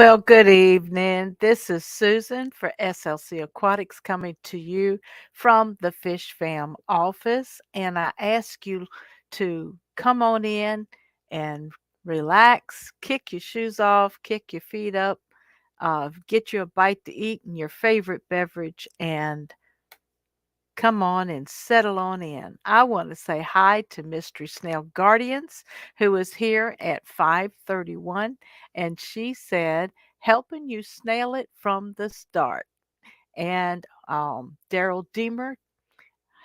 Well, good evening. This is Susan for SLC Aquatics coming to you from the Fish Fam office. And I ask you to come on in and relax, kick your shoes off, kick your feet up, get you a bite to eat and your favorite beverage, and come on and settle on in. I want to say hi to Mystery Snail Guardians, who is here at 5:31, and she said, "Helping you snail it from the start." And Daryl Deemer,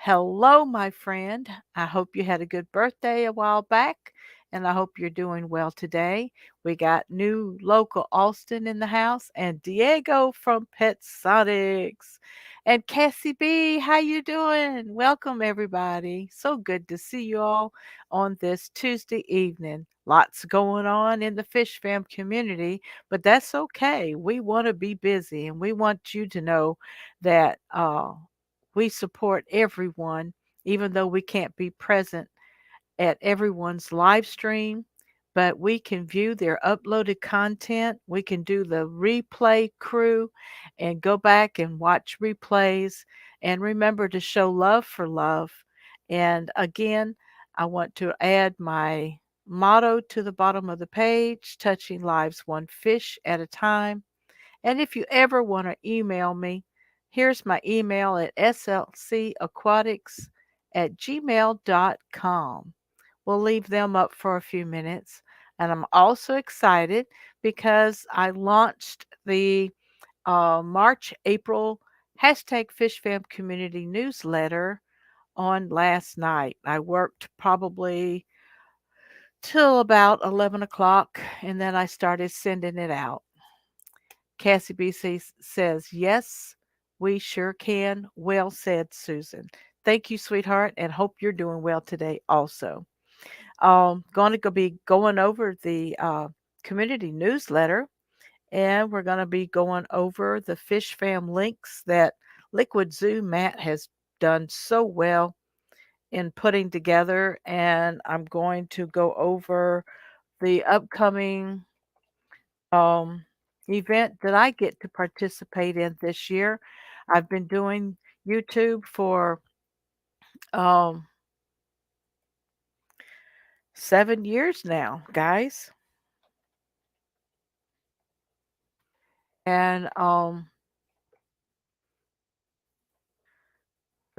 hello, my friend. I hope you had a good birthday a while back, and I hope you're doing well today. We got new local Austin in the house, and Diego from Pet Sonics. And Cassie B, how you doing? Welcome, everybody. So good to see you all on this Tuesday evening. Lots going on in the Fish Fam community, but that's okay. We want to be busy, and we want you to know that we support everyone, even though we can't be present at everyone's live stream, but we can view their uploaded content. We can do the replay crew and go back and watch replays. And remember to show love for love. And again, I want to add my motto to the bottom of the page, touching lives one fish at a time. And if you ever want to email me, here's my email at slcaquatics@gmail.com. We'll leave them up for a few minutes. And I'm also excited because I launched the March, April hashtag FishFam community newsletter on last night. I worked probably till about 11 o'clock and then I started sending it out. Cassie BC says, "Yes, we sure can. Well said, Susan." Thank you, sweetheart, and hope you're doing well today also. Going to be going over the community newsletter, and we're going to be going over the Fish Fam links that Liquid Zoo Matt has done so well in putting together. And I'm going to go over the upcoming um, event that I get to participate in this year. I've been doing YouTube for um, 7 years now, guys. And for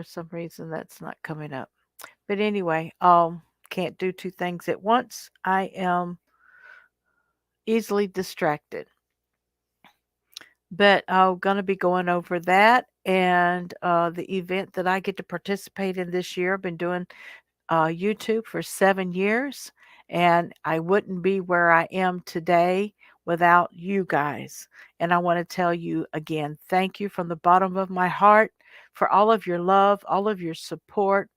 some reason, that's not coming up. But anyway, can't do two things at once. I am easily distracted. But I'm going to be going over that and the event that I get to participate in this year. I've been doing YouTube for 7 years, and I wouldn't be where I am today without you guys. And I want to tell you again, thank you from the bottom of my heart for all of your love, all of your support,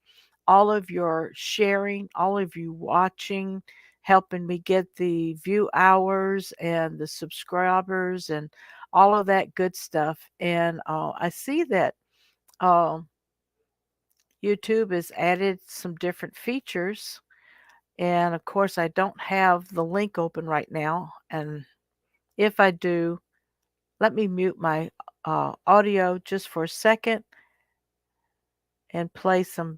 all of your sharing, all of you watching, helping me get the view hours and the subscribers and all of that good stuff. And I see that um, YouTube has added some different features. And of course, I don't have the link open right now. And if I do, let me mute my audio just for a second and play some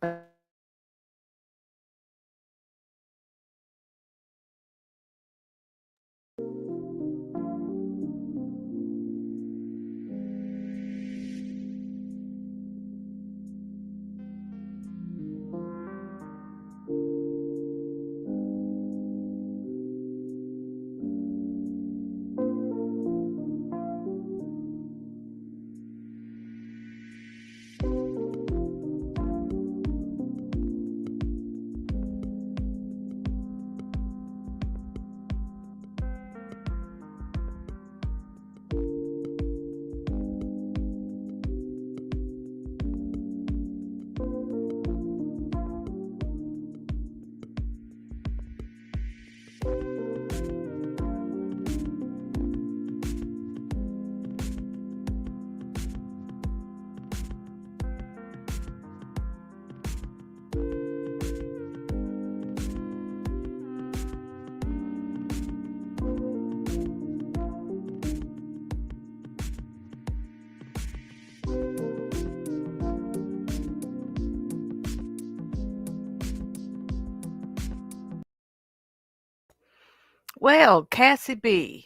Well, Cassie B,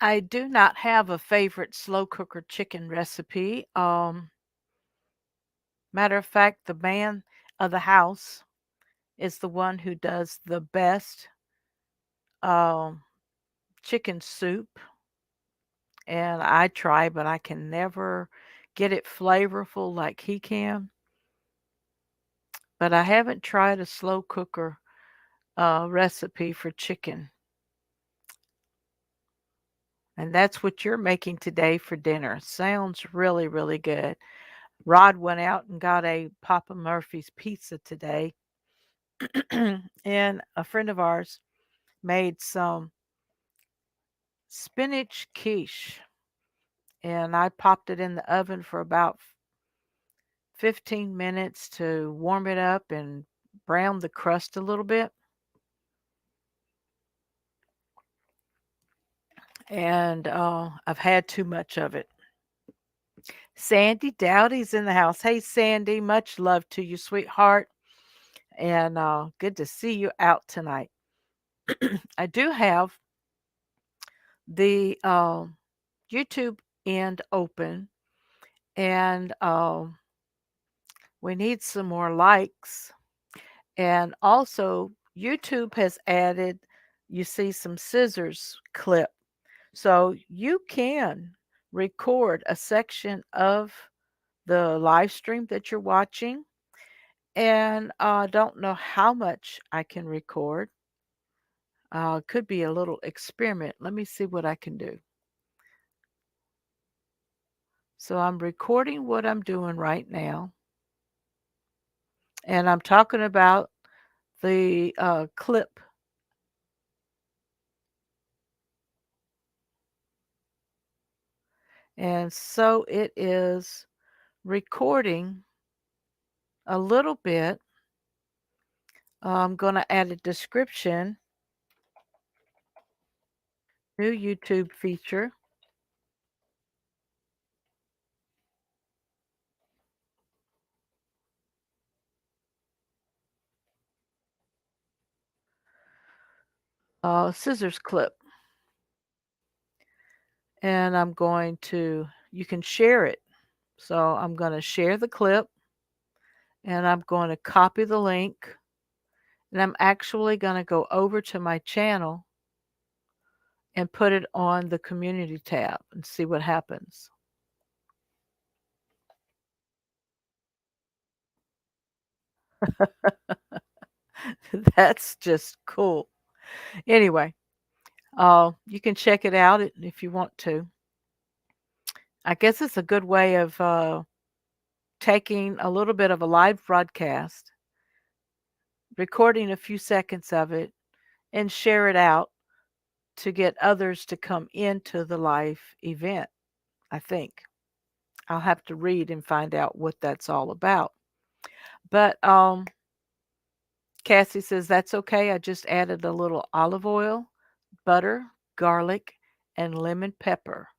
I do not have a favorite slow cooker chicken recipe. Matter of fact, the man of the house is the one who does the best um, chicken soup, and I try, but I can never get it flavorful like he can. But I haven't tried a slow cooker recipe for chicken, and that's what you're making today for dinner. Sounds really, really good. Rod went out and got a Papa Murphy's pizza today, and a friend of ours made some spinach quiche, and I popped it in the oven for about 15 minutes to warm it up and brown the crust a little bit. And I've had too much of it. Sandy Dowdy's in the house. Hey, Sandy, much love to you, sweetheart. And good to see you out tonight. I do have the YouTube end open, and we need some more likes. And also, YouTube has added, you see, some scissors clip. So you can record a section of the live stream that you're watching. And I don't know how much I can record. Could be a little experiment. Let me see what I can do. So I'm recording what I'm doing right now. And I'm talking about the clip. And so it is recording a little bit. I'm going to add a description, new YouTube feature. Scissors clip. And I'm going to, you can share it. So I'm going to share the clip, and I'm going to copy the link, and I'm actually going to go over to my channel and put it on the community tab and see what happens. That's just cool. Anyway, you can check it out if you want to. I guess it's a good way of taking a little bit of a live broadcast, recording a few seconds of it, and share it out to get others to come into the live event, I think. I'll have to read and find out what that's all about. But Cassie says that's okay. I just added a little olive oil, butter, garlic, and lemon pepper,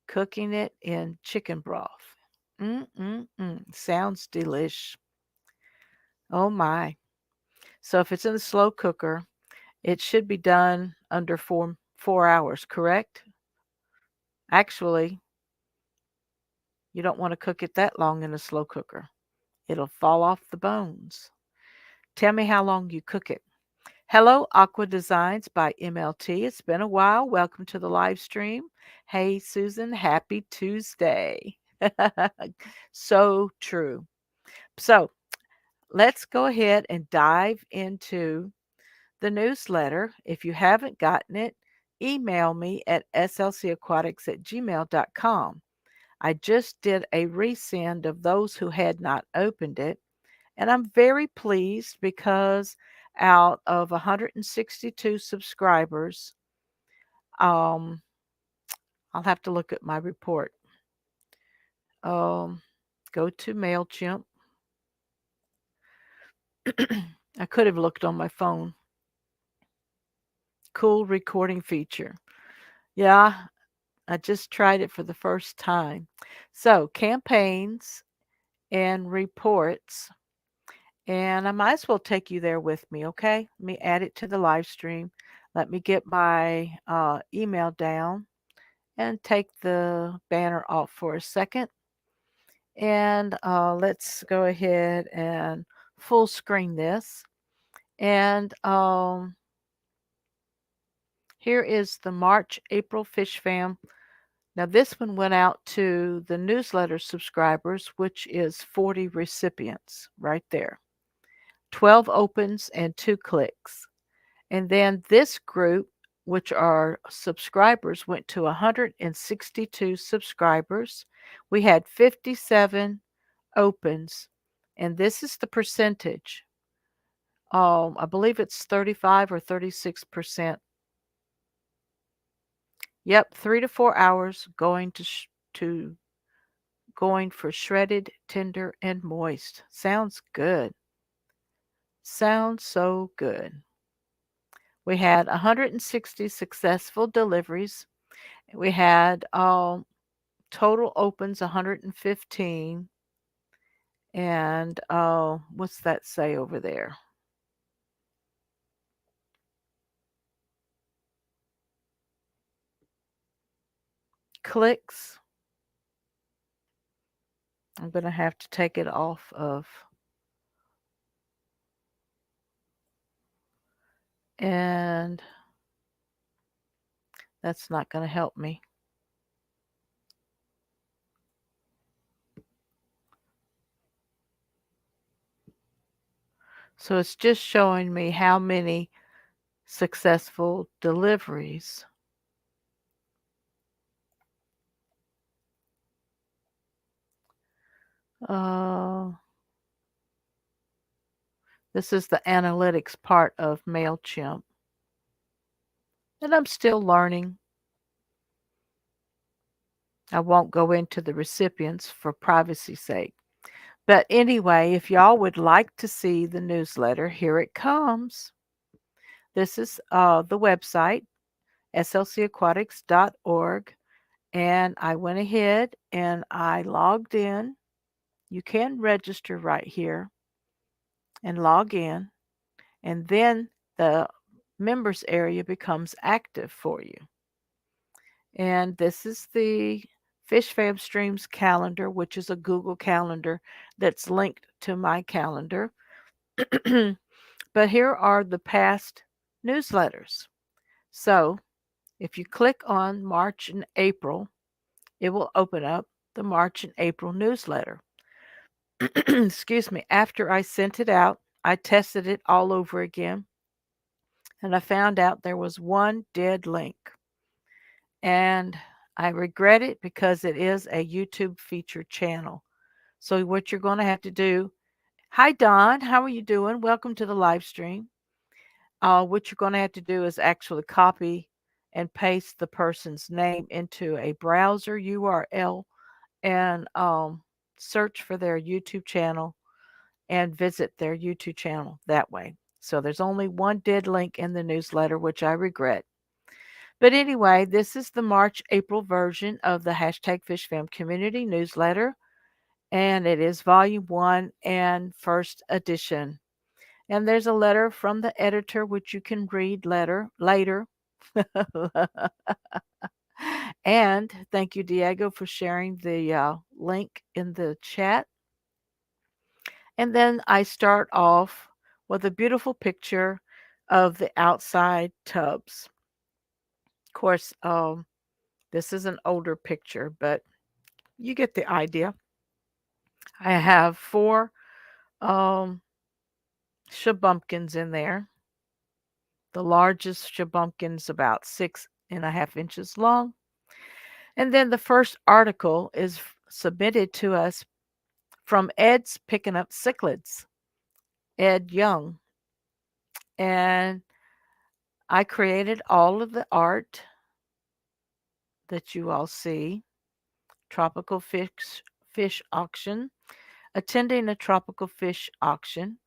cooking it in chicken broth. Sounds delish. Oh my. So if it's in the slow cooker, it should be done under 4 hours, correct? Actually, you don't want to cook it that long in a slow cooker. It'll fall off the bones. Tell me how long you cook it. Hello, Aqua Designs by MLT. It's been a while. Welcome to the live stream. Hey, Susan, happy Tuesday. So true. So let's go ahead and dive into the newsletter. If you haven't gotten it, email me at slcaquatics@gmail.com. I just did a resend of those who had not opened it, and I'm very pleased because out of 162 subscribers, um, I'll have to look at my report. Um, go to MailChimp. I could have looked on my phone. Cool recording feature. Yeah, I just tried it for the first time. So, campaigns and reports. And I might as well take you there with me, okay? Let me add it to the live stream. Let me get my email down and take the banner off for a second. And let's go ahead and full screen this. And here is the March April Fish Fam. Now, this one went out to the newsletter subscribers, which is 40 recipients right there, 12 opens and 2 clicks. And then this group, which are subscribers, went to 162 subscribers. We had 57 opens, and this is the percentage. I believe it's 35 or 36%. Yep, 3 to 4 hours to going for shredded, tender, and moist. Sounds good. Sounds so good. We had 160 successful deliveries. We had total opens 115. And what's that say over there? Clicks. I'm going to have to take it off of. And that's not going to help me. So it's just showing me how many successful deliveries. Uh, this is the analytics part of MailChimp. And I'm still learning. I won't go into the recipients for privacy's sake. But anyway, if y'all would like to see the newsletter, here it comes. This is the website, slcaquatics.org. And I went ahead and I logged in. You can register right here and log in. And then the members area becomes active for you. And this is the Fish Fam Streams calendar, which is a Google calendar that's linked to my calendar. But here are the past newsletters. So if you click on March and April, it will open up the March and April newsletter. Excuse me. After I sent it out, I tested it all over again, and I found out there was one dead link. And I regret it because it is a YouTube featured channel. So what you're going to have to do, hi Don, how are you doing? Welcome to the live stream. What you're going to have to do is actually copy and paste the person's name into a browser URL and search for their YouTube channel and visit their YouTube channel that way. So there's only one dead link in the newsletter, which I regret. But anyway, this is the March April version of the hashtag FishFam community newsletter, and it is volume 1 and first edition. And there's a letter from the editor, which you can read later. And thank you, Diego, for sharing the link in the chat. And then I start off with a beautiful picture of the outside tubs. Of course, this is an older picture, but you get the idea. I have 4 shabumpkins in there. The largest shabumpkin's about 6.5 inches long. And then the first article is submitted to us from Ed's Picking Up Cichlids, Ed Young. And I created all of the art that you all see. Tropical fish auction, attending a tropical fish auction.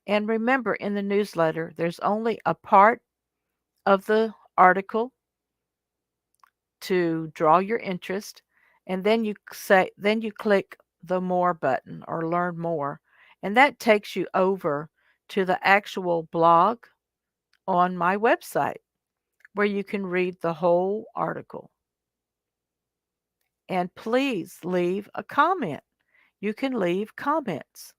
And remember, in the newsletter, there's only a part of the article to draw your interest, and then you click the more button or learn more, and that takes you over to the actual blog on my website. where you can read the whole article. And please leave a comment. You can leave comments.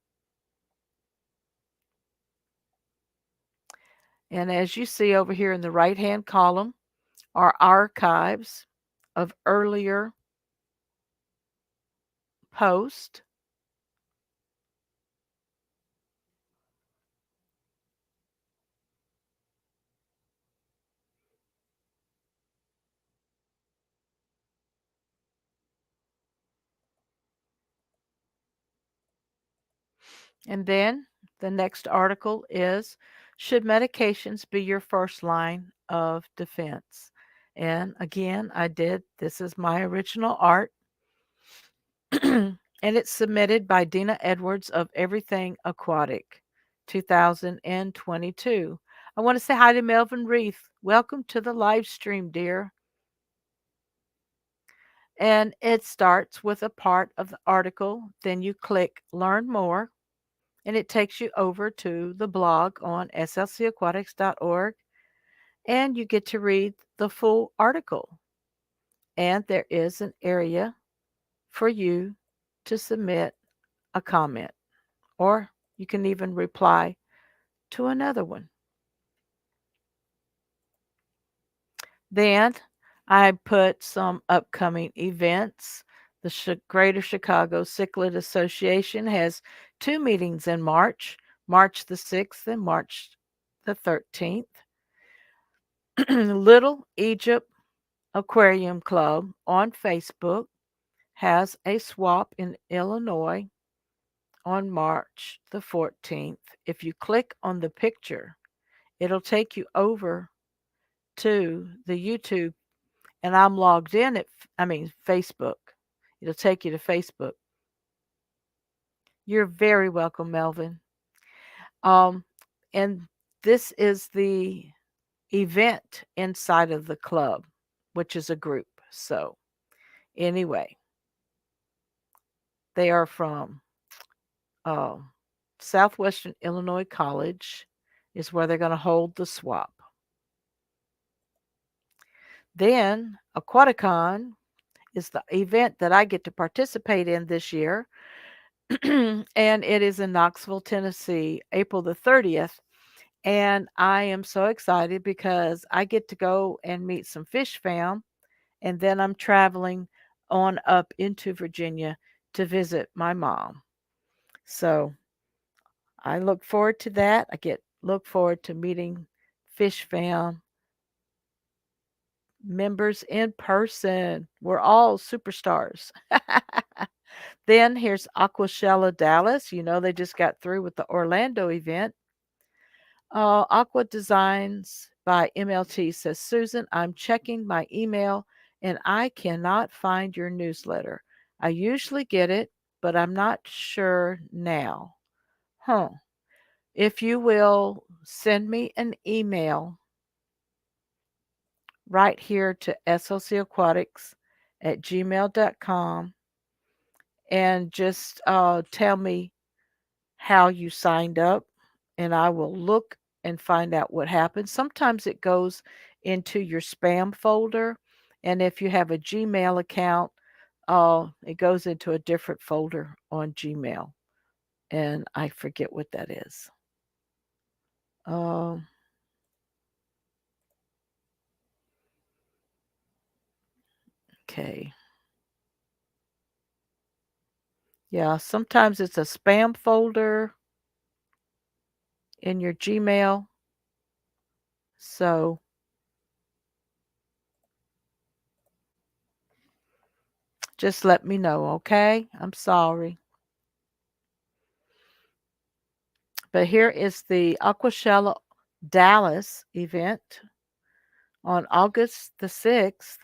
And as you see over here in the right-hand column are archives of earlier posts. And then the next article is, should medications be your first line of defense? And again, this is my original art. And it's submitted by Dina Edwards of Everything Aquatic, 2022. I want to say hi to Melvin Reith. Welcome to the live stream, dear. And it starts with a part of the article. Then you click Learn More, and it takes you over to the blog on slcaquatics.org, and you get to read the full article. And there is an area for you to submit a comment, or you can even reply to another one. Then I put some upcoming events. The Greater Chicago Cichlid Association has two meetings in March, March the 6th and March the 13th. Little Egypt Aquarium Club on Facebook has a swap in Illinois on March the 14th. If you click on the picture, it'll take you over to the YouTube, and I'm logged in at, Facebook. It'll take you to Facebook. You're very welcome, Melvin. Um, and this is the event inside of the club, which is a group. So, anyway, they are from uh, Southwestern Illinois College, is where they're going to hold the swap. Then, Aquaticon is the event that I get to participate in this year. And it is in Knoxville, Tennessee, April the 30th. And I am so excited because I get to go and meet some fish fam. And then I'm traveling on up into Virginia to visit my mom. So I look forward to that. Look forward to meeting fish fam members in person. We're all superstars. Then here's Aquashella Dallas. You know, they just got through with the Orlando event. Aqua Designs by MLT says, Susan, I'm checking my email and I cannot find your newsletter. I usually get it, but I'm not sure now. Huh. If you will send me an email right here to slcaquatics at gmail.com and just tell me how you signed up, and I will look and find out what happened. Sometimes it goes into your spam folder, and if you have a Gmail account, it goes into a different folder on Gmail, and I forget what that is. Um, okay. Yeah, sometimes it's a spam folder in your Gmail. So just let me know, okay? I'm sorry. But here is the Aquashella Dallas event on August the 6th.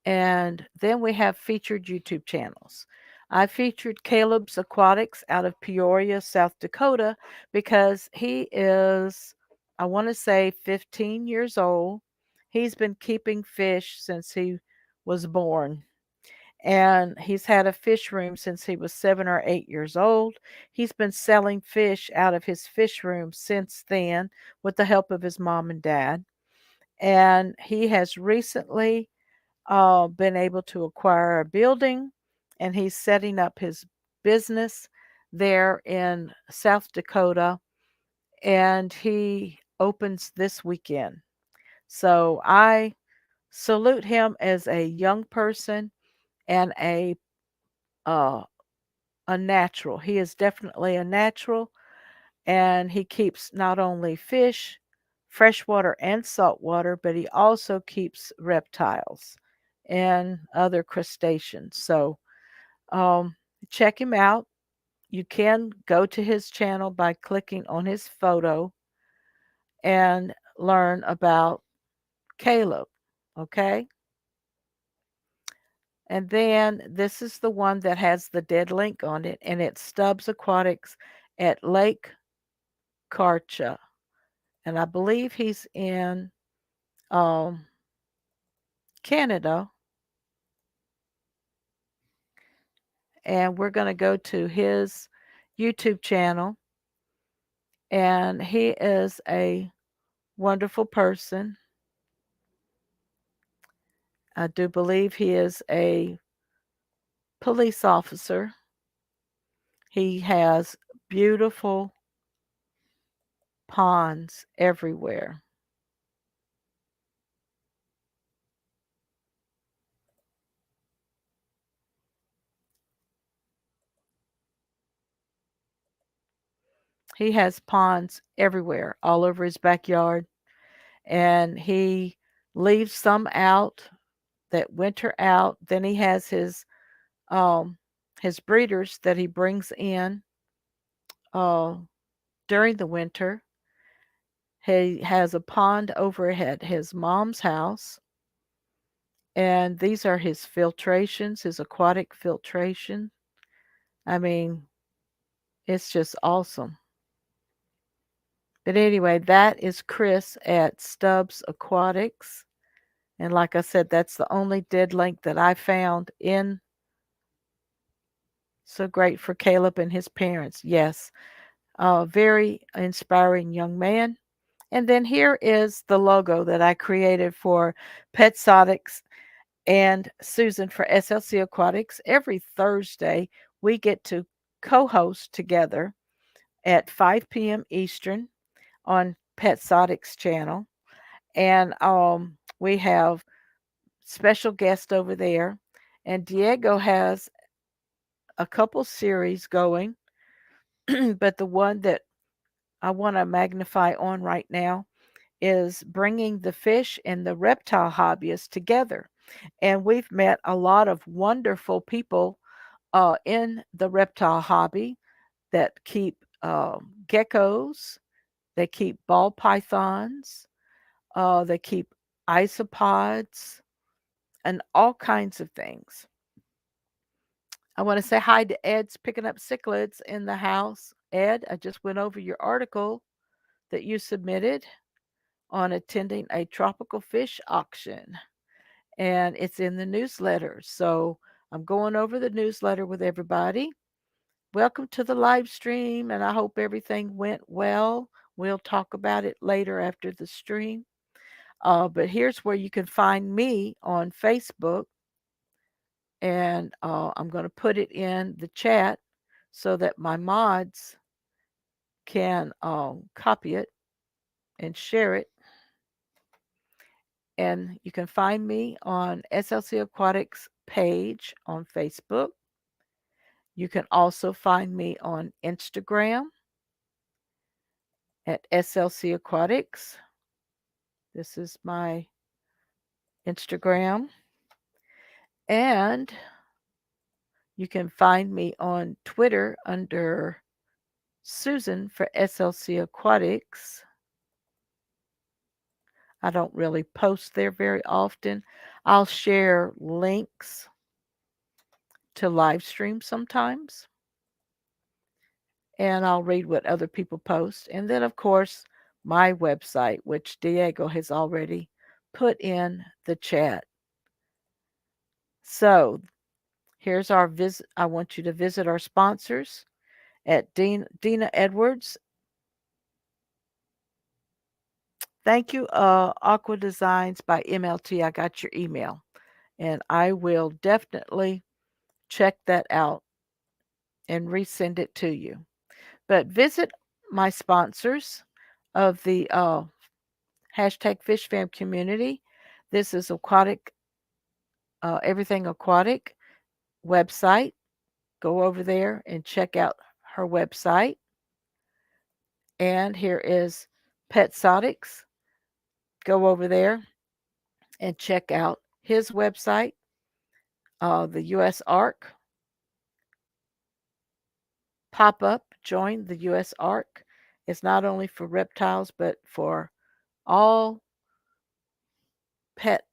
And then we have featured YouTube channels. I featured Caleb's Aquatics out of Peoria, South Dakota, because he is, I want to say, 15 years old. He's been keeping fish since he was born. And he's had a fish room since he was 7 or 8 years old. He's been selling fish out of his fish room since then with the help of his mom and dad. And he has recently been able to acquire a building, and he's setting up his business there in South Dakota, and he opens this weekend. So I salute him as a young person and uh, a natural. He is definitely a natural, and he keeps not only fish, freshwater and saltwater, but he also keeps reptiles and other crustaceans. So um, check him out. You can go to his channel by clicking on his photo and learn about Caleb. Okay. And then this is the one that has the dead link on it, and it's Stubbs Aquatics at Lake Karcha. And I believe he's in um, Canada. And we're going to go to his YouTube channel. And he is a wonderful person. I do believe he is a police officer. He has beautiful ponds everywhere. He has ponds everywhere, all over his backyard. And he leaves some out that winter out. Then he has um, his breeders that he brings in uh, during the winter. He has a pond over at his mom's house, and these are his filtrations, his aquatic filtration. I mean, it's just awesome. But anyway, that is Chris at Stubbs Aquatics. And like I said, that's the only dead link that I found in So Great for Caleb and his parents. Yes, a very inspiring young man. And then here is the logo that I created for Petsotics and Susan for SLC Aquatics. Every Thursday, we get to co host together at 5 p.m. Eastern on Petsotics channel. And we have special guests over there. And Diego has a couple series going, but the one that I want to magnify on right now is bringing the fish and the reptile hobbyists together. And we've met a lot of wonderful people in the reptile hobby that keep geckos, they keep ball pythons, they keep isopods, and all kinds of things. I want to say hi to Ed's picking up cichlids in the house. Ed, I just went over your article that you submitted on attending a tropical fish auction, and it's in the newsletter. So I'm going over the newsletter with everybody. Welcome to the live stream, and I hope everything went well. We'll talk about it later after the stream. But here's where you can find me on Facebook, and I'm going to put it in the chat so that my mods can copy it and share it. And you can find me on SLC Aquatics page on Facebook. You can also find me on Instagram at SLC Aquatics. This is my Instagram. And you can find me on Twitter under Susan for SLC Aquatics. I don't really post there very often. I'll share links to live stream sometimes, and I'll read what other people post. And then, of course, my website, which Diego has already put in the chat. So here's our visit. I want you to visit our sponsors at Dina Edwards. Thank you, Aqua Designs by MLT. I got your email, and I will definitely check that out and resend it to you. But visit my sponsors of the hashtag FishFam community. This is aquatic, everything aquatic website. Go over there and check out her website. And here is Petsotics. Go over there and check out his website, the US Ark. Pop up, join the US Ark. It's not only for reptiles, but for all pet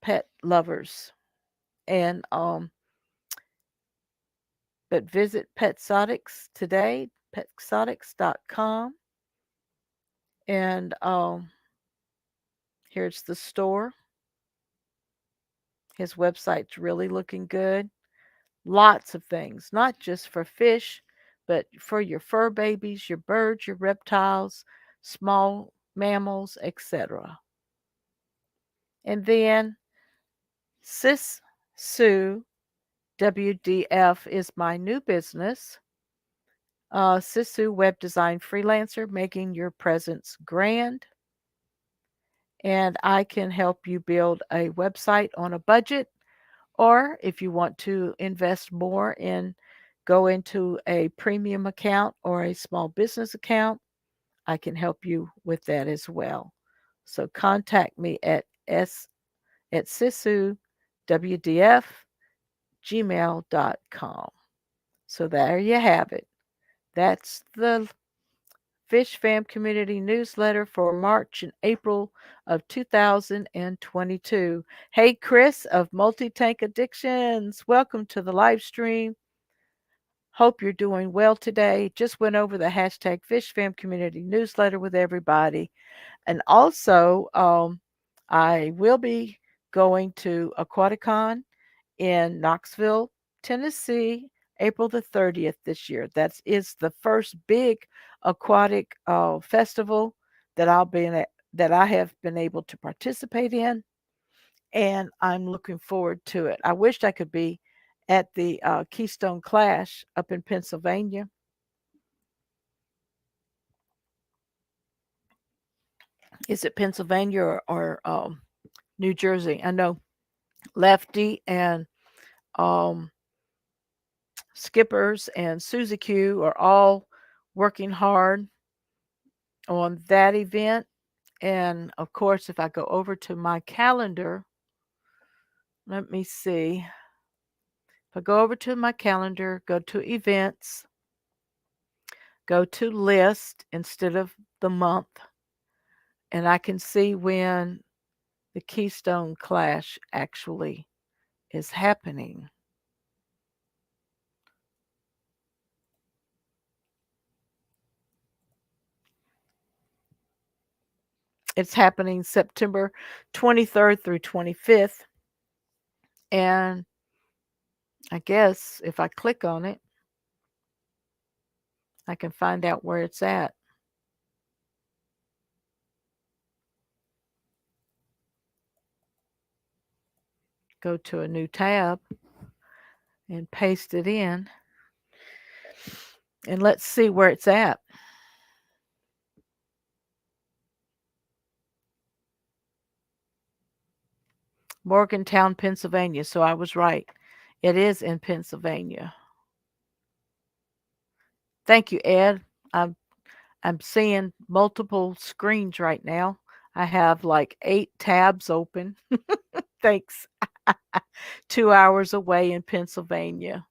pet lovers. And but visit Petsotics today, petsotics.com. And here's the store. His website's really looking good. Lots of things, not just for fish, but for your fur babies, your birds, your reptiles, small mammals, etc. And then Sis Sue WDF is my new business. Sisu Web Design Freelancer, making your presence grand. And I can help you build a website on a budget, or if you want to invest more and go into a premium account or a small business account, I can help you with that as well. So contact me at sisuwdf@gmail.com. So there you have it. That's the Fish Fam Community Newsletter for March and April of 2022. Hey, Chris of Multi Tank Addictions, welcome to the live stream. Hope you're doing well today. Just went over the hashtag Fish Fam Community Newsletter with everybody. And also, I will be going to Aquaticon in Knoxville, Tennessee, April the 30th this year. That is the first big aquatic festival that that I have been able to participate in, and I'm looking forward to it. I wished I could be at the Keystone Clash up in Pennsylvania. Is it Pennsylvania or New Jersey? I know Lefty and um, Skippers and Susie Q are all working hard on that event. And of course, if I go over to my calendar, let me see. If I go over to my calendar, go to events, go to list instead of the month, and I can see when the Keystone Clash actually is happening. It's happening September 23rd through 25th. And I guess if I click on it, I can find out where it's at. Go to a new tab and paste it in. And let's see where it's at. Morgantown, Pennsylvania. So I was right. It is in Pennsylvania. Thank you, Ed. I'm I'm seeing multiple screens right now. I have like 8 tabs open. Thanks. 2 hours away in Pennsylvania.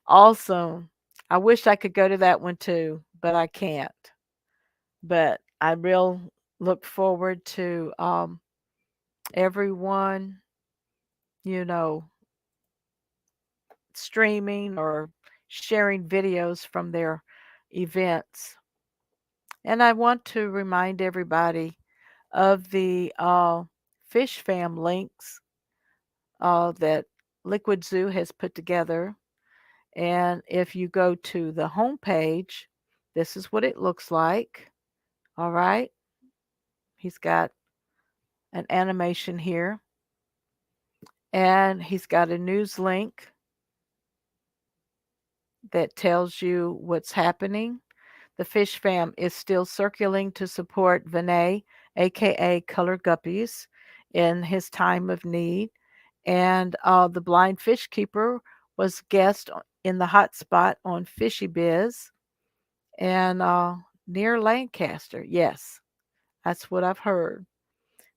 Awesome. I wish I could go to that one too, but I can't. But I real look forward to everyone, you know, streaming or sharing videos from their events. And I want to remind everybody of the Fish Fam links that Liquid Zoo has put together. And if you go to the home page, this is what it looks like. All right. He's got an animation here, and he's got a news link that tells you what's happening. The fish fam is still circulating to support Vinay, aka Color Guppies, in his time of need. And the blind fish keeper was guest in the hot spot on Fishy Biz and near Lancaster. Yes, that's what I've heard.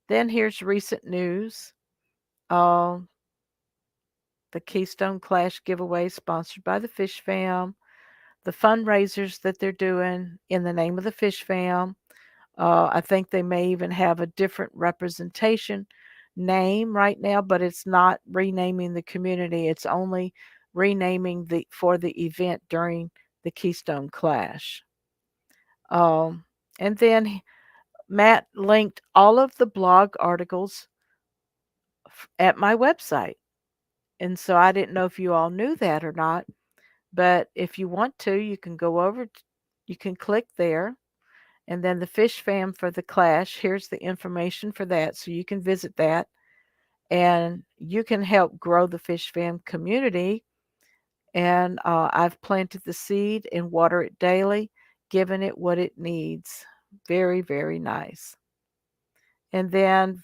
Then here's recent news. Uh, the Keystone Clash giveaway sponsored by the Fish Fam. The fundraisers that they're doing in the name of the Fish Fam. I think they may even have a different representation name right now, but it's not renaming the community. It's only renaming the for the event during the Keystone Clash. Um, and then Matt linked all of the blog articles at my website. And so I didn't know if you all knew that or not, but if you want to, you can go over, you can click there. And then the Fish Fam for the Clash, here's the information for that. So you can visit that and you can help grow the Fish Fam community. And I've planted the seed and water it daily, giving it what it needs. Very, very nice. And then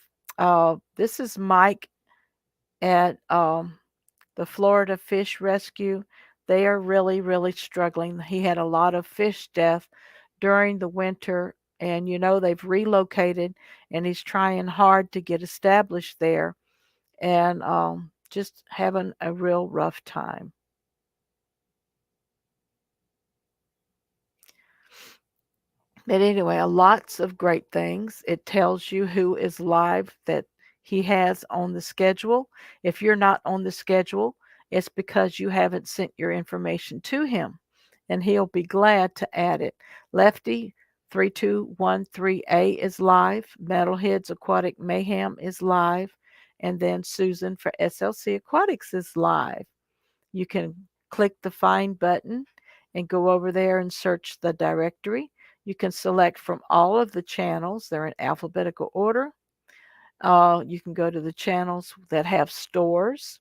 this is Mike at the Florida Fish Rescue. They are really, really struggling. He had a lot of fish death during the winter, and they've relocated, and he's trying hard to get established there, and just having a real rough time. But anyway, lots of great things. It tells you who is live that he has on the schedule. If you're not on the schedule, it's because you haven't sent your information to him, and he'll be glad to add it. Lefty 3213A is live. Metalheads Aquatic Mayhem is live. And then Susan for SLC Aquatics is live. You can click the find button and go over there and search the directory. You can select from all of the channels, they're in alphabetical order. You can go to the channels that have stores.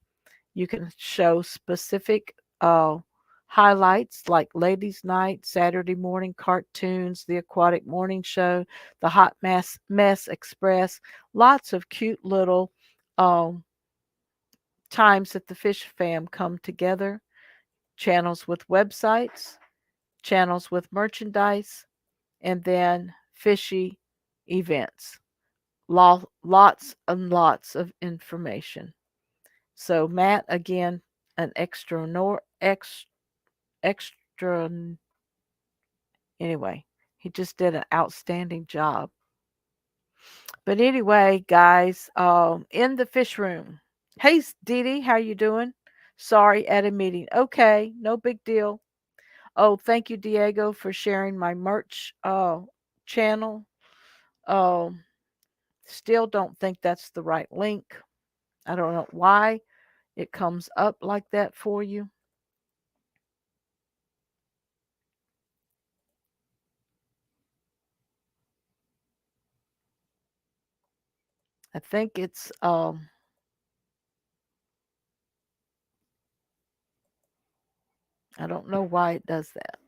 You can show specific highlights like Ladies' Night, Saturday Morning Cartoons, The Aquatic Morning Show, The Hot Mess Express. Lots of cute little um, times that the Fish Fam come together. Channels with websites, channels with merchandise, and then fishy events. Lots and lots of information. So Matt, again, an extra. Anyway, he just did an outstanding job. But anyway, guys, in the fish room. Hey, Dee Dee, how you doing? Sorry, at a meeting. Okay, no big deal. Oh, thank you, Diego, for sharing my merch channel. Um, Still don't think that's the right link. I don't know why it comes up like that for you. I think it's I don't know why it does that.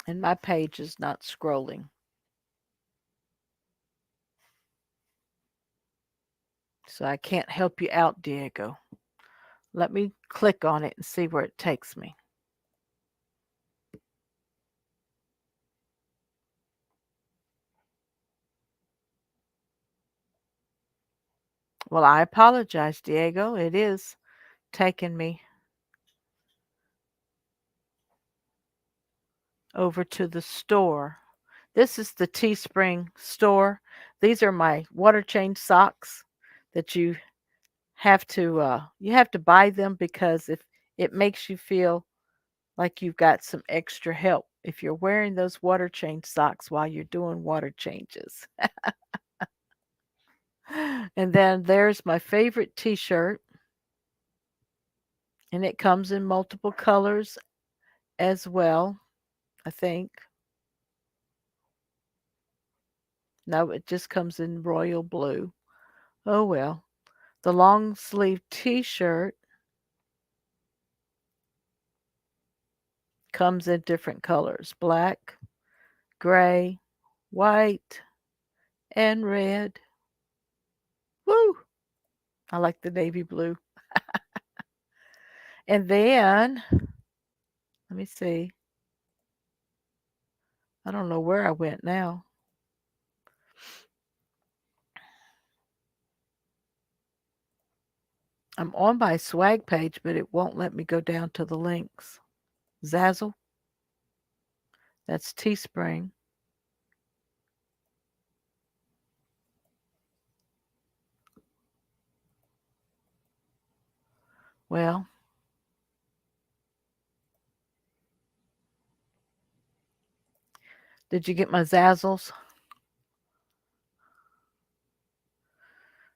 And my page is not scrolling. So I can't help you out, Diego. Let me click on it and see where it takes me. Well, I apologize, Diego. It is taking me over to the store. This is the Teespring store. These are my water change socks that you you have to buy them because if it makes you feel like you've got some extra help if you're wearing those water change socks while you're doing water changes. And then there's my favorite t-shirt, and it comes in multiple colors as well, I think. No, it just comes in royal blue. Oh well. The long sleeve t-shirt comes in different colors: black, gray, white, and red. Woo! I like the navy blue. And then, let me see. I don't know where I went now. I'm on my swag page, but it won't let me go down to the links. Zazzle, that's Teespring. Well, did you get my Zazzles?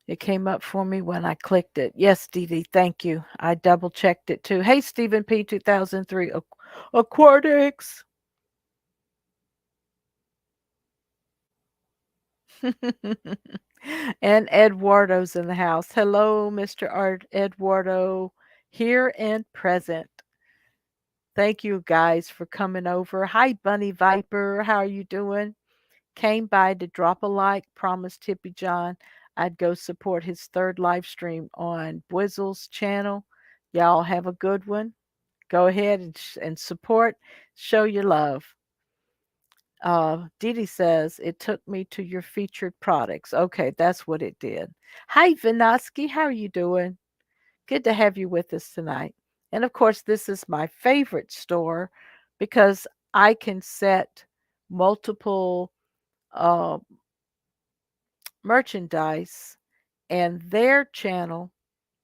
It came up for me when I clicked it. Yes, Dee Dee, thank you. I double checked it too. Hey, Stephen P. 2003 Aquatics. And Eduardo's in the house. Hello, Mr. Eduardo, here and present. Thank you guys for coming over. Hi, Bunny Viper. How are you doing? Came by to drop a like. Promised Hippie John I'd go support his third live stream on Bwizzle's channel. Y'all have a good one. Go ahead and support. Show your love. Didi says it took me to your featured products. Okay, that's what it did. Hi, Vinoski. How are you doing? Good to have you with us tonight. And of course, this is my favorite store because I can set multiple uh, merchandise, and their channel,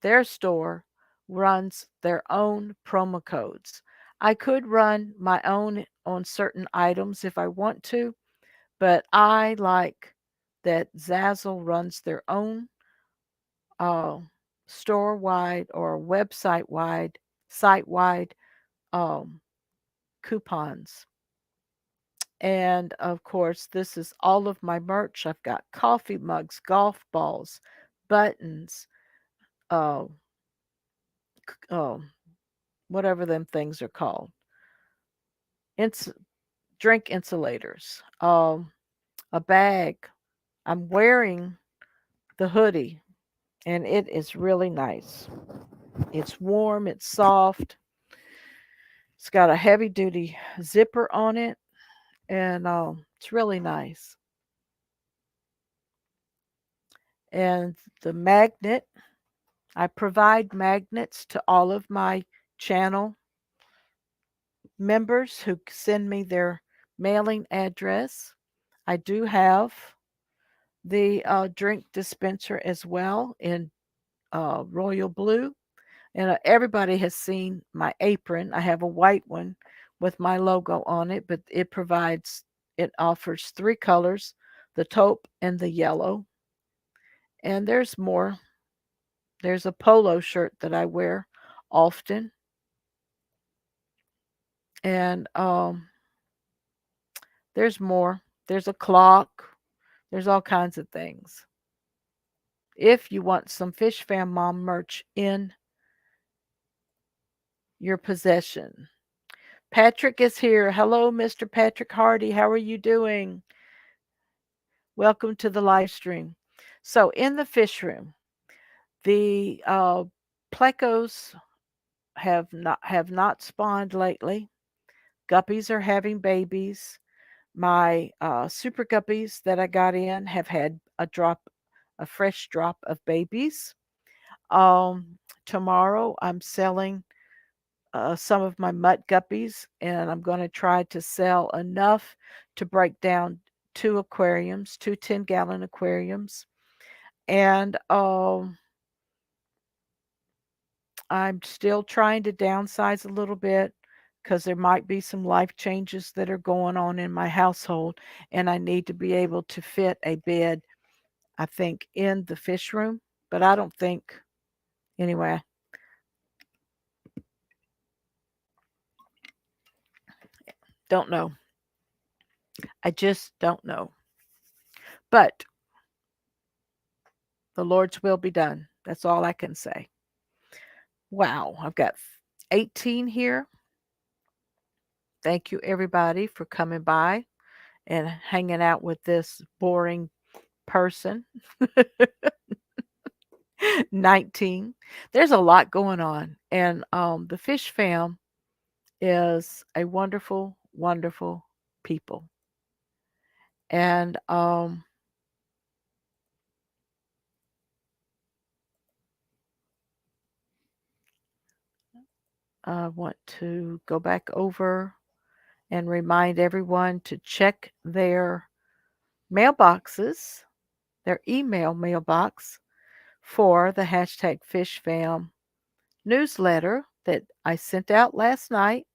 their store, runs their own promo codes. I could run my own on certain items if I want to, but I like that Zazzle runs their own uh, store wide or website wide, site wide um, coupons. And of course, this is all of my merch. I've got coffee mugs, golf balls, buttons, uh, uh, whatever them things are called, ins- drink insulators, a bag. I'm wearing the hoodie, and it is really nice. It's warm, it's soft, it's got a heavy duty zipper on it, and it's really nice. And the magnet, I provide magnets to all of my channel members who send me their mailing address. I do have the drink dispenser as well in royal blue. And everybody has seen my apron. I have a white one with my logo on it, but it offers three colors, the taupe and the yellow. And there's more. There's a polo shirt that I wear often. And there's more. There's a clock. There's all kinds of things. If you want some Fish Fam Mom merch in your possession. Patrick is here. Hello, Mr. Patrick Hardy. How are you doing? Welcome to the live stream. So, in the fish room, the plecos have not spawned lately. Guppies are having babies. My super guppies that I got in have had a fresh drop of babies. Tomorrow I'm selling some of my mutt guppies, and I'm going to try to sell enough to break down two aquariums, two 10-gallon aquariums. And I'm still trying to downsize a little bit because there might be some life changes that are going on in my household, and I need to be able to fit a bed, I think, in the fish room. But I don't think, anyway, don't know. I just don't know. But the Lord's will be done. That's all I can say. Wow, I've got 18 here. Thank you, everybody, for coming by and hanging out with this boring person. 19. There's a lot going on. And the Fish Fam is a wonderful, wonderful people. And I want to go back over and remind everyone to check their mailboxes, their email mailbox for the hashtag FishFam newsletter that I sent out last night.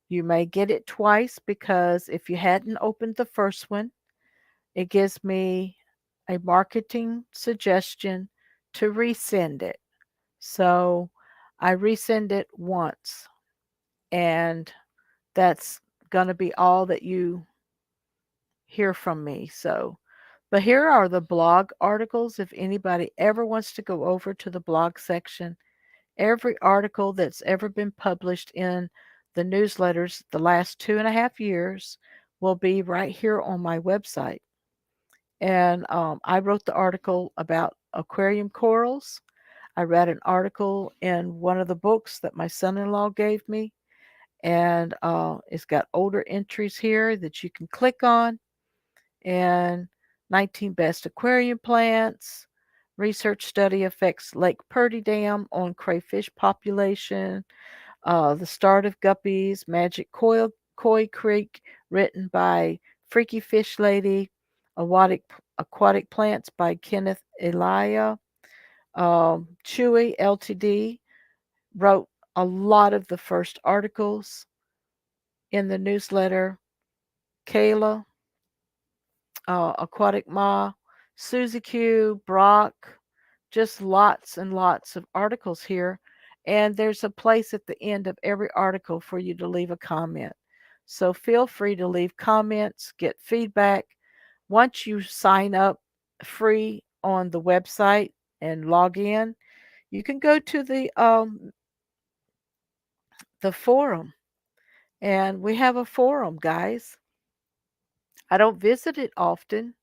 You may get it twice because if you hadn't opened the first one, it gives me a marketing suggestion to resend it. So I resend it once, and that's going to be all that you hear from me. So, but here are the blog articles. If anybody ever wants to go over to the blog section, every article that's ever been published in the newsletters the last 2.5 years will be right here on my website. And I wrote the article about aquarium corals. I read an article in one of the books that my son in law gave me, and it's got older entries here that you can click on, and 19 best aquarium plants. Research study affects Lake Purdy Dam on crayfish population. The Start of Guppies, Koi Creek, written by Freaky Fish Lady. Aquatic Plants by Kenneth Elia. Chewy Ltd. wrote a lot of the first articles in the newsletter. Kayla, Aquatic Ma, Susie Q, Brock, just lots and lots of articles here. And there's a place at the end of every article for you to leave a comment. So feel free to leave comments, get feedback. Once you sign up free on the website and log in, you can go to the forum. And we have a forum, guys. I don't visit it often,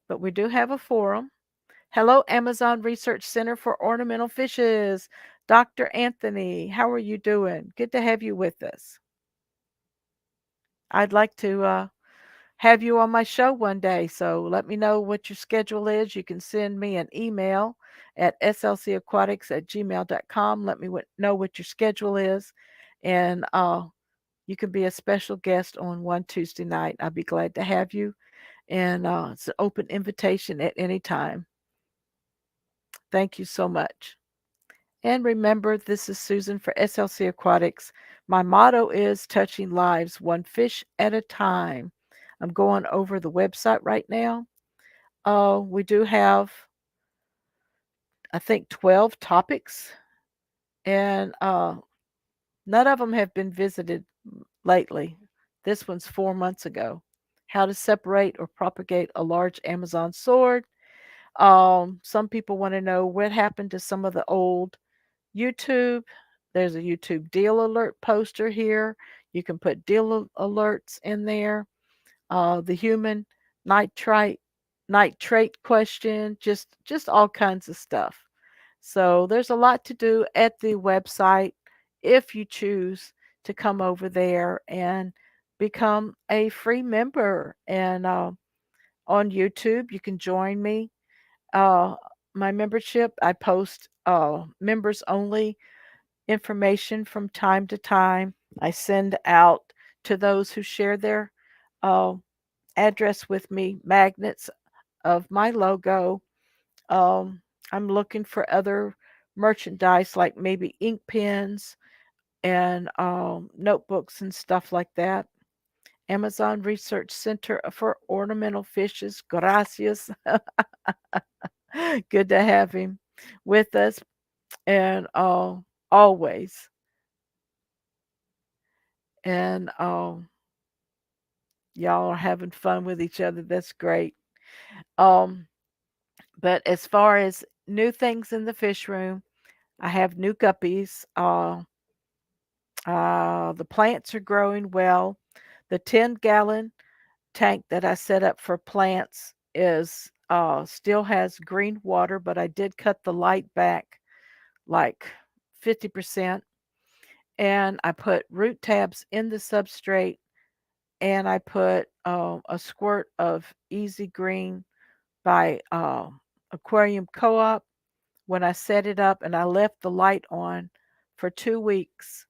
but we do have a forum. Hello, Amazon Research Center for Ornamental Fishes. Dr. Anthony, how are you doing? Good to have you with us. I'd like to have you on my show one day, so let me know what your schedule is. You can send me an email at slcaquatics@gmail.com. Let me know what your schedule is, and you can be a special guest on one Tuesday night. I'd be glad to have you, and it's an open invitation at any time. Thank you so much. And remember, this is Susan for SLC Aquatics. My motto is touching lives one fish at a time. I'm going over the website right now. We do have, I think, 12 topics, and none of them have been visited lately. This one's 4 months ago. How to separate or propagate a large Amazon sword. Some people want to know what happened to some of the old YouTube. There's a YouTube deal alert poster here. You can put deal alerts in there. The human nitrite nitrate question, just all kinds of stuff. So there's a lot to do at the website if you choose to come over there and become a free member. And on YouTube, you can join me. Uh, my membership, I post members only information from time to time. I send out to those who share their uh, address with me magnets of my logo. Um, I'm looking for other merchandise like maybe ink pens and notebooks and stuff like that. Amazon Research Center for Ornamental Fishes. Gracias. Good to have him with us. And always. And y'all are having fun with each other. That's great. Um, but as far as new things in the fish room, I have new guppies. The plants are growing well. The 10-gallon tank that I set up for plants is still has green water, but I did cut the light back like 50%. And I put root tabs in the substrate, and I put a squirt of Easy Green by Aquarium Co-op when I set it up, and I left the light on for 2 weeks,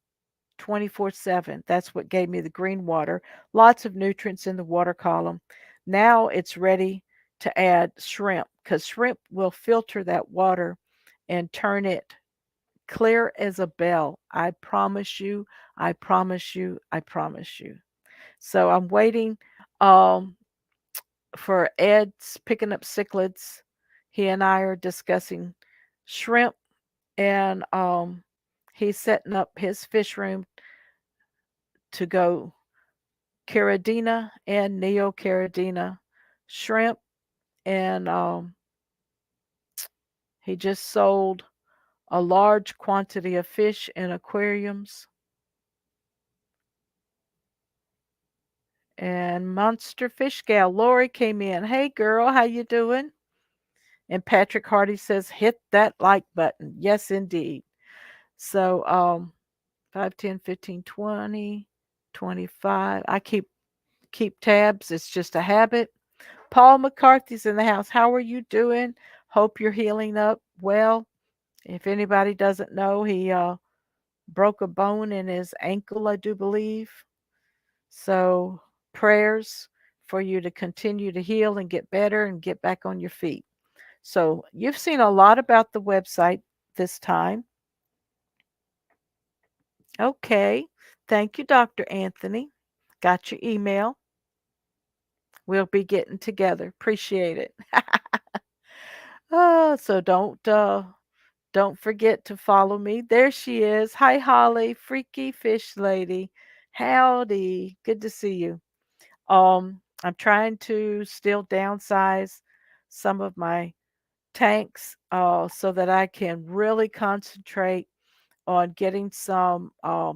24/7. That's what gave me the green water. Lots of nutrients in the water column. Now it's ready to add shrimp because shrimp will filter that water and turn it clear as a bell. I promise you, I promise you, I promise you. So I'm waiting um, for Ed's picking up cichlids. He and I are discussing shrimp, and he's setting up his fish room to go Caridina and Neocaridina shrimp, and he just sold a large quantity of fish in aquariums. And Monster Fish Gal Lori came in. Hey girl, how you doing? And Patrick Hardy says, hit that like button. Yes, indeed. So 5, 10, 15, 20, 25. I keep tabs. It's just a habit. Paul McCarthy's in the house. How are you doing? Hope you're healing up well. If anybody doesn't know, he broke a bone in his ankle, I do believe. So prayers for you to continue to heal and get better and get back on your feet. So you've seen a lot about the website this time. Okay. Thank you, Dr. Anthony. Got your email. We'll be getting together. Appreciate it. So don't forget to follow me. There she is. Hi, Holly, freaky fish lady. Howdy. Good to see you. I'm trying to still downsize some of my tanks so that I can really concentrate on getting some. I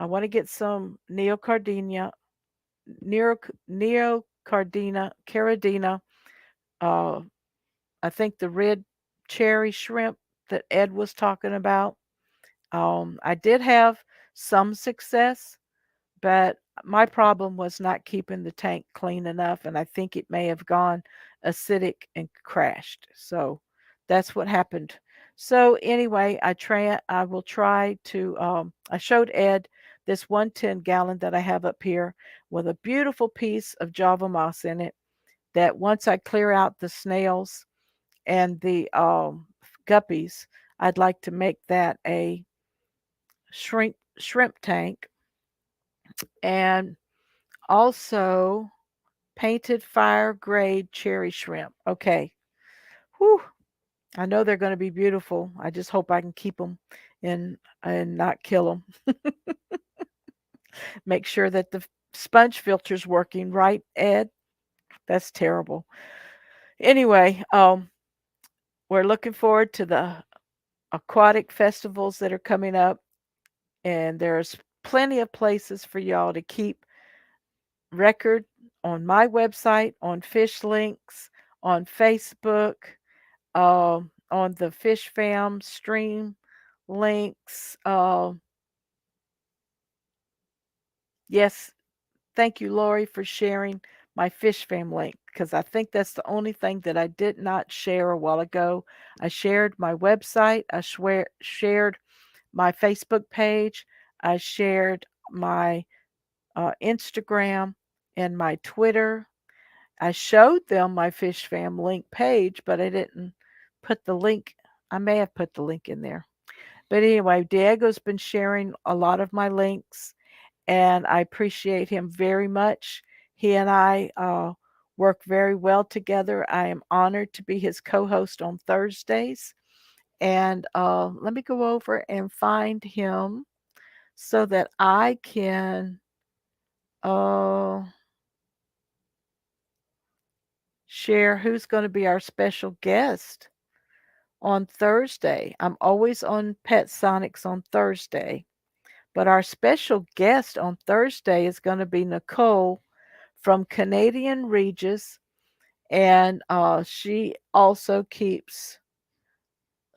want to get some neocardina, caridina. Uh, I think the red cherry shrimp that Ed was talking about. I did have some success, but my problem was not keeping the tank clean enough, and I think it may have gone acidic and crashed. So that's what happened. So anyway, I will try to I showed Ed this 110-gallon that I have up here with a beautiful piece of Java moss in it that once I clear out the snails and the guppies, I'd like to make that a shrimp tank, and also painted fire grade cherry shrimp. Okay. Whew. I know they're going to be beautiful. I just hope I can keep them and not kill them. Make sure that the sponge filter's working, right, Ed? That's terrible. Anyway, we're looking forward to the aquatic festivals that are coming up, and there's plenty of places for y'all to keep record on my website, on Fish Links, on Facebook, on the Fish Fam stream links. Yes, thank you, Lori, for sharing my Fish Fam link because I think that's the only thing that I did not share a while ago. I shared my website, shared my Facebook page, I shared my Instagram and my Twitter. I showed them my Fish Fam link page, but I didn't put the link. I may have put the link in there. But anyway, Diego's been sharing a lot of my links, and I appreciate him very much. He and I work very well together. I am honored to be his co host on Thursdays. And let me go over and find him so that I can uh, share who's going to be our special guest on Thursday. I'm always on Pet Sonics on Thursday, but our special guest on Thursday is going to be Nicole from Canadian Regis, and she also keeps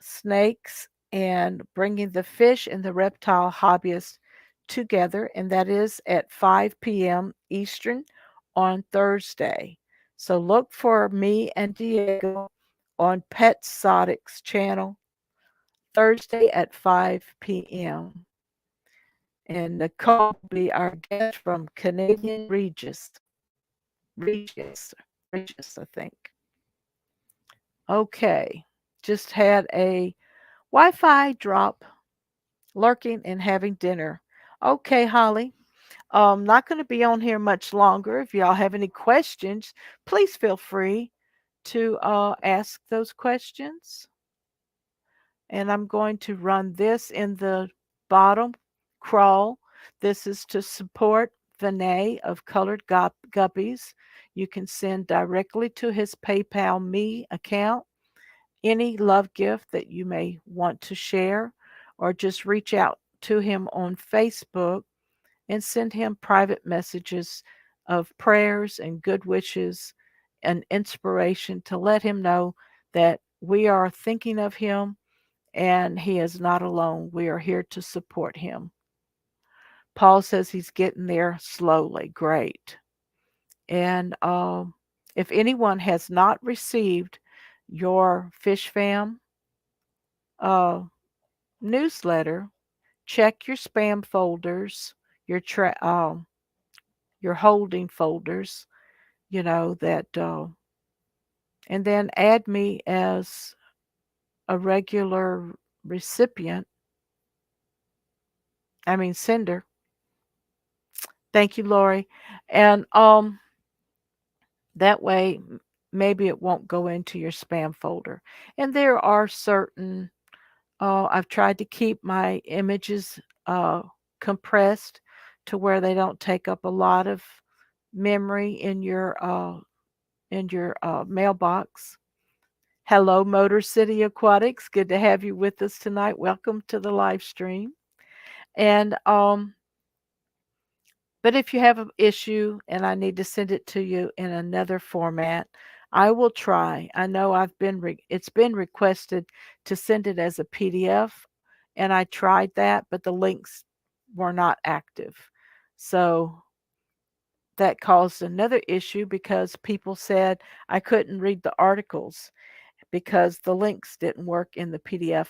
snakes and bringing the fish and the reptile hobbyists together, and that is at 5 p.m. Eastern on Thursday. So look for me and Diego on Pet Exotics channel Thursday at 5 p.m. And Nicole will be our guest from Canadian Regis, Regis, I think. Okay, just had a Wi-Fi drop, lurking and having dinner. Okay, Holly. Not going to be on here much longer. If y'all have any questions, please feel free to ask those questions. And I'm going to run this in the bottom crawl. This is to support Vinay of Colored Guppies. You can send directly to his PayPal Me account any love gift that you may want to share, or just reach out to him on Facebook and send him private messages of prayers and good wishes and inspiration to let him know that we are thinking of him and he is not alone. We are here to support him. Paul says he's getting there slowly. Great. And if anyone has not received your Fish Fam uh, newsletter, check your spam folders, your your holding folders. You know that, and then add me as a regular recipient. I mean sender. Thank you, Lori. And that way, maybe it won't go into your spam folder. And there are certain I've tried to keep my images compressed to where they don't take up a lot of memory in your mailbox. Hello, Motor City Aquatics. Good to have you with us tonight. Welcome to the live stream. And but if you have an issue and I need to send it to you in another format, I will try. I know it's been requested to send it as a PDF, and I tried that, but the links were not active. So that caused another issue because people said I couldn't read the articles because the links didn't work in the PDF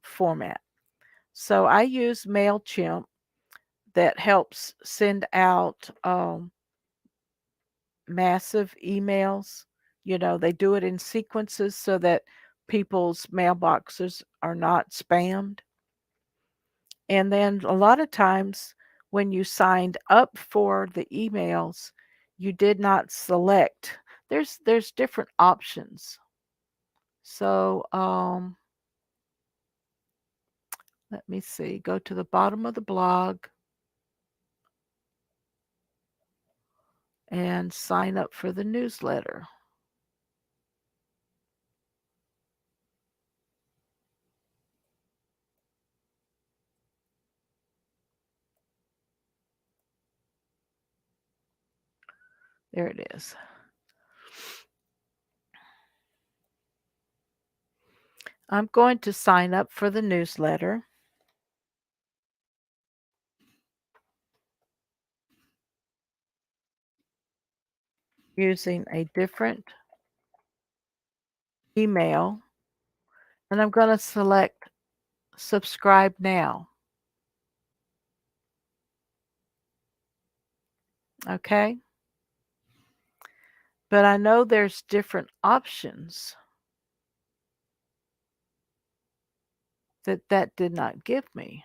format. So I use MailChimp that helps send out massive emails. You know, they do it in sequences so that people's mailboxes are not spammed. And then a lot of times when you signed up for the emails, you did not select. There's different options. So let me see. Go to the bottom of the blog and sign up for the newsletter. There it is. I'm going to sign up for the newsletter using a different email, and I'm going to select subscribe now. Okay? But I know there's different options. that did not give me.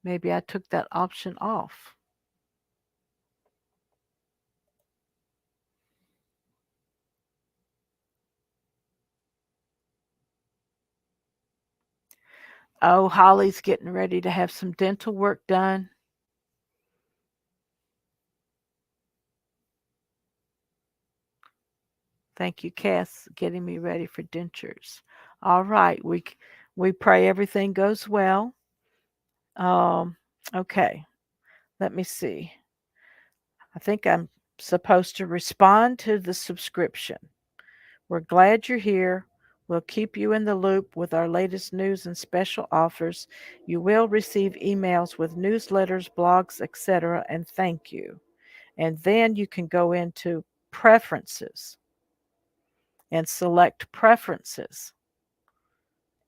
Maybe I took that option off. Oh, Holly's getting ready to have some dental work done. Thank you, Cass, getting me ready for dentures. All right, we pray everything goes well. Um, okay, let me see. I think I'm supposed to respond to the subscription. We're glad you're here. We'll keep you in the loop with our latest news and special offers. You will receive emails with newsletters, blogs, etc. And thank you. And then you can go into preferences and select preferences.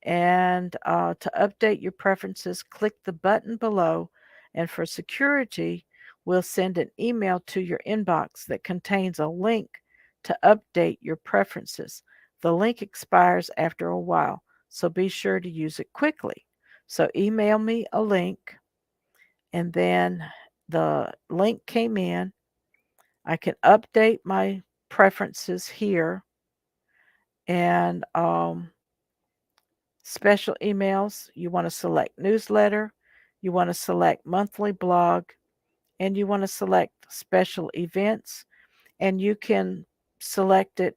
And to update your preferences, click the button below. And for security, we'll send an email to your inbox that contains a link to update your preferences. The link expires after a while, so be sure to use it quickly. So email me a link, and then the link came in. I can update my preferences here, and special emails, you want to select newsletter, you want to select monthly blog, and you want to select special events, and you can select it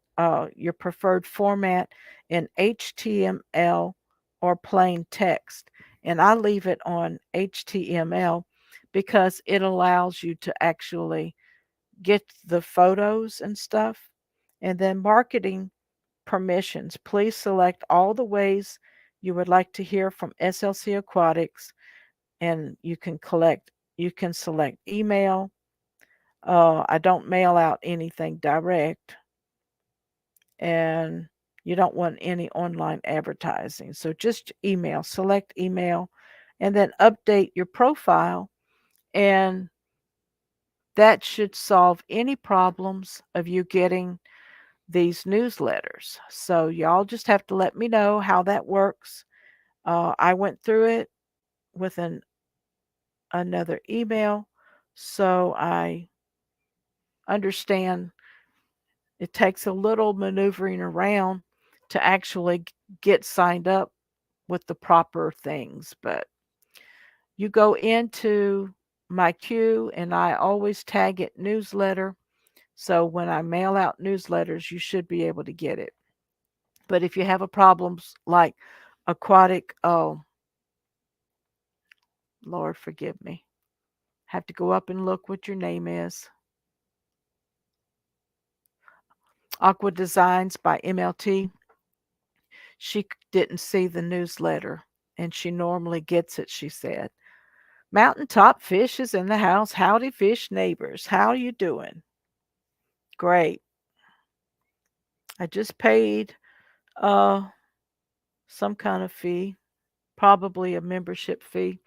your preferred format in HTML or plain text. And I leave it on HTML because it allows you to actually get the photos and stuff. And then marketing permissions. Please select all the ways you would like to hear from SLC Aquatics, and you can select email. I don't mail out anything direct, and you don't want any online advertising. So just email, select email, and then update your profile, and that should solve any problems of you getting these newsletters. So y'all just have to let me know how that works. I went through it with another email, so I understand it takes a little maneuvering around to actually get signed up with the proper things. But you go into my queue, and I always tag it newsletter. So when I mail out newsletters, you should be able to get it. But if you have a problems like aquatic, oh, Lord forgive me. Have to go up and look what your name is. Aqua Designs by MLT. She didn't see the newsletter, and she normally gets it, she said. Mountaintop Fish is in the house. Howdy, fish neighbors. How you doing? Great. I just paid uh some kind of fee, probably a membership fee.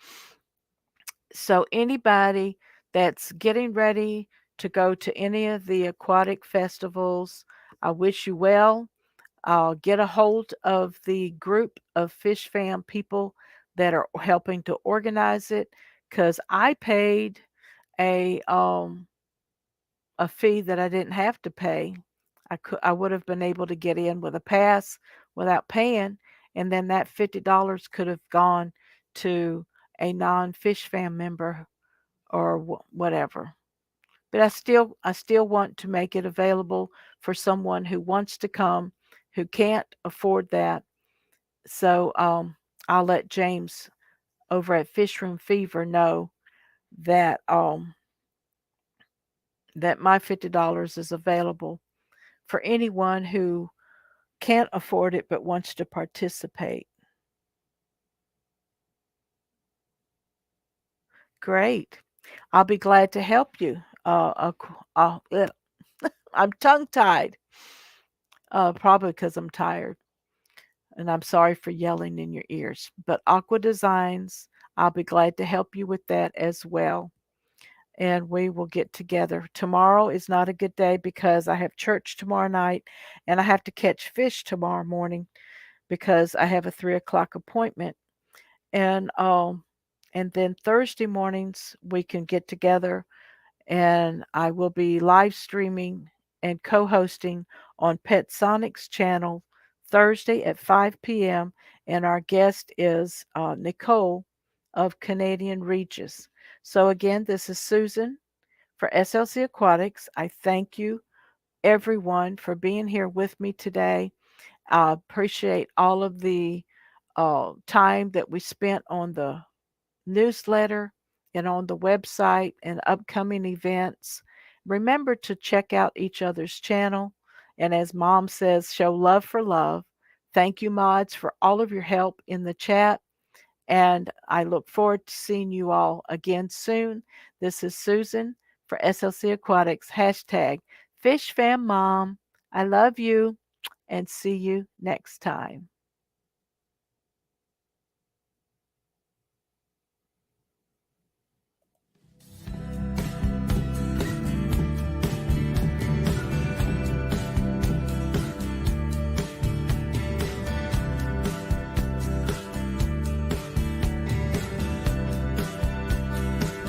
So anybody that's getting ready to go to any of the aquatic festivals, I wish you well. I'll get a hold of the group of Fish Fam people that are helping to organize it, because I paid a um a fee that I didn't have to pay. I would have been able to get in with a pass without paying, and then that $50 could have gone to a non-Fish Fam member or whatever. But I still want to make it available for someone who wants to come, who can't afford that. So I'll let James over at Fish Room Fever know that that my $50 is available for anyone who can't afford it but wants to participate. Great. I'll be glad to help you. I'm tongue tied, probably because I'm tired. And I'm sorry for yelling in your ears. But Aqua Designs, I'll be glad to help you with that as well. And we will get together. Tomorrow is not a good day because I have church tomorrow night and I have to catch fish tomorrow morning because I have a 3 o'clock appointment. And then Thursday mornings we can get together, and I will be live streaming and co-hosting on Pet Sonic's channel Thursday at 5 p.m. And our guest is Nicole of Canadian Regis. So again, this is Susan for SLC Aquatics. I thank you everyone for being here with me today. I appreciate all of the time that we spent on the newsletter and on the website and upcoming events. Remember to check out each other's channel. And as Mom says, show love for love. Thank you, mods, for all of your help in the chat. And I look forward to seeing you all again soon. This is Susan for SLC Aquatics. Hashtag FishFamMom. I love you and see you next time.